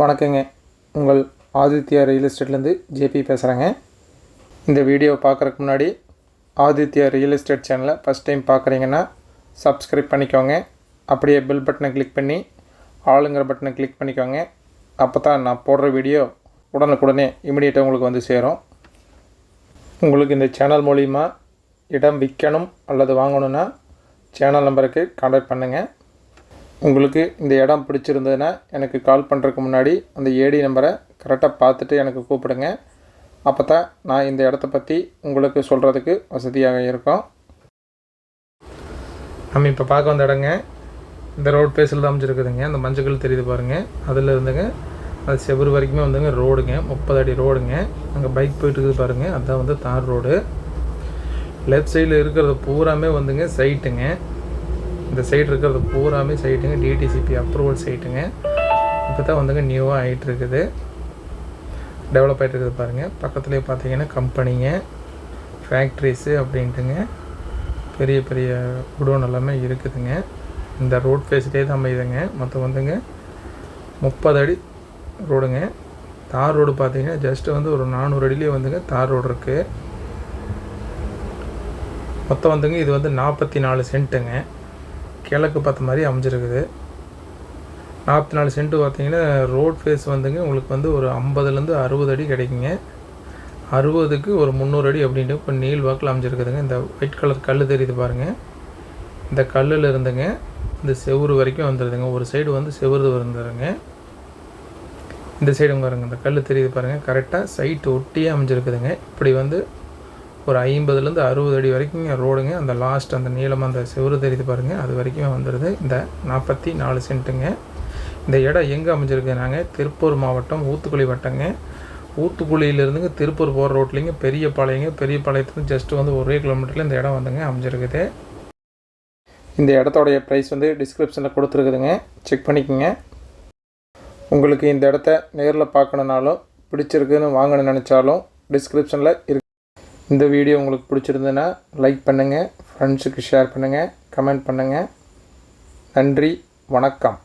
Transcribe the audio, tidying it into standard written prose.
வணக்கங்க. உங்கள் Aditya real எஸ்டேட்லேருந்து JP பேசுகிறேங்க. இந்த வீடியோ பார்க்குறதுக்கு முன்னாடி ஆதித்யா ரியல் எஸ்டேட் சேனலை ஃபஸ்ட் டைம் பார்க்குறீங்கன்னா சப்ஸ்கிரைப் பண்ணிக்கோங்க. அப்படியே பெல் பட்டனை கிளிக் பண்ணி ஆளுங்கிற பட்டனை கிளிக் பண்ணிக்கோங்க. அப்போ தான் நான் போடுற வீடியோ உடனுக்குடனே இமிடியேட்டாக உங்களுக்கு வந்து சேரும். உங்களுக்கு இந்த சேனல் மூலிமா இடம் விற்கணும் அல்லது வாங்கணுன்னா சேனல் நம்பருக்கு கான்டாக்ட் பண்ணுங்கள். உங்களுக்கு இந்த இடம் பிடிச்சிருந்ததுன்னா எனக்கு கால் பண்ணுறதுக்கு முன்னாடி அந்த ஏடி நம்பரை கரெக்டாக பார்த்துட்டு எனக்கு கூப்பிடுங்க. அப்போ தான் நான் இந்த இடத்த பற்றி உங்களுக்கு சொல்கிறதுக்கு வசதியாக இருக்கும். நம்ம இப்போ பார்க்க வந்த இடங்க இந்த ரோடு பேஸில் தான் அமைச்சிருக்குதுங்க. அந்த மஞ்சள் தெரியுது பாருங்கள், அதில் இருந்துங்க அது செவ்வறு வரைக்குமே வந்துங்க ரோடுங்க, 30 அடி ரோடுங்க. அங்கே பைக் போயிட்டு இருக்குது பாருங்கள், அதுதான் வந்து தார் ரோடு. லெஃப்ட் சைடில் இருக்கிறது பூராமே வந்துங்க சைட்டுங்க. இந்த சைடு இருக்கிறது பூராமே சைட்டுங்க, டிடிசிபி அப்ரூவல் சைட்டுங்க. இப்போ தான் வந்துங்க நியூவாக ஆகிட்டுருக்குது, டெவலப் ஆகிட்டு இருக்குது பாருங்கள். பக்கத்துலேயே பார்த்தீங்கன்னா கம்பெனிங்க, ஃபேக்ட்ரிஸு அப்படின்ட்டுங்க பெரிய பெரிய குடோன் எல்லாமே இருக்குதுங்க. இந்த ரோட் ஃபேஸ்லேயே தான் அமையுதுங்க. மொத்தம் வந்துங்க 30 அடி ரோடுங்க. தார் ரோடு பார்த்தீங்கன்னா ஜஸ்ட்டு வந்து ஒரு 400 அடியிலே வந்துங்க தார் ரோடு இருக்குது. மொத்தம் வந்துங்க இது வந்து 44 சென்ட்டுங்க. கிழக்கு பார்த்த மாதிரி அமைஞ்சிருக்குது. 44 சென்ட்டு பார்த்தீங்கன்னா ரோட் ஃபேஸ் வந்துங்க உங்களுக்கு வந்து ஒரு 50லேருந்து 60 அடி கிடைக்குங்க. 60க்கு ஒரு 300 அடி அப்படின்ட்டு இப்போ நீள் வாக்கில் அமைஞ்சிருக்குதுங்க. இந்த ஒயிட் கலர் கல் தெரியுது பாருங்கள், இந்த கல்லில் இருந்துங்க இந்த செவுறு வரைக்கும் வந்துடுதுங்க. ஒரு சைடு வந்து செவுறு வந்துடுங்க, இந்த சைடு பாருங்கள் இந்த கல் தெரியுது பாருங்கள், கரெக்டாக சைட்டு ஒட்டியே அமைஞ்சிருக்குதுங்க. இப்படி வந்து ஒரு 50லேருந்து 60 அடி வரைக்கும் ரோடுங்க. அந்த லாஸ்ட் அந்த நீளம் அந்த செவுறு தெரியுது பாருங்கள், அது வரைக்கும் வந்துடுது இந்த 44 சென்ட்டுங்க. இந்த இடம் எங்கே அமைஞ்சிருக்கு, நாங்கள் திருப்பூர் மாவட்டம் ஊத்துக்குளி வட்டங்க. ஊத்துக்குளியிலேருந்துங்க திருப்பூர் போகிற ரோட்லேங்க பெரிய பாளையத்துலேருந்து ஜஸ்ட்டு வந்து 1 கிலோமீட்டரில் இந்த இடம் வந்துங்க அமைஞ்சிருக்குது. இந்த இடத்தோடைய ப்ரைஸ் வந்து டிஸ்கிரிப்ஷனில் கொடுத்துருக்குதுங்க, செக் பண்ணிக்கோங்க. உங்களுக்கு இந்த இடத்த நேரில் பார்க்கணுன்னாலும் பிடிச்சிருக்குன்னு வாங்கணும்னு நினச்சாலும் டிஸ்கிரிப்ஷனில் இருக்கு. இந்த வீடியோ உங்களுக்கு பிடிச்சிருந்ததுன்னா லைக் பண்ணுங்கள், ஃப்ரெண்ட்ஸுக்கு ஷேர் பண்ணுங்கள், கமெண்ட் பண்ணுங்கள். நன்றி, வணக்கம்.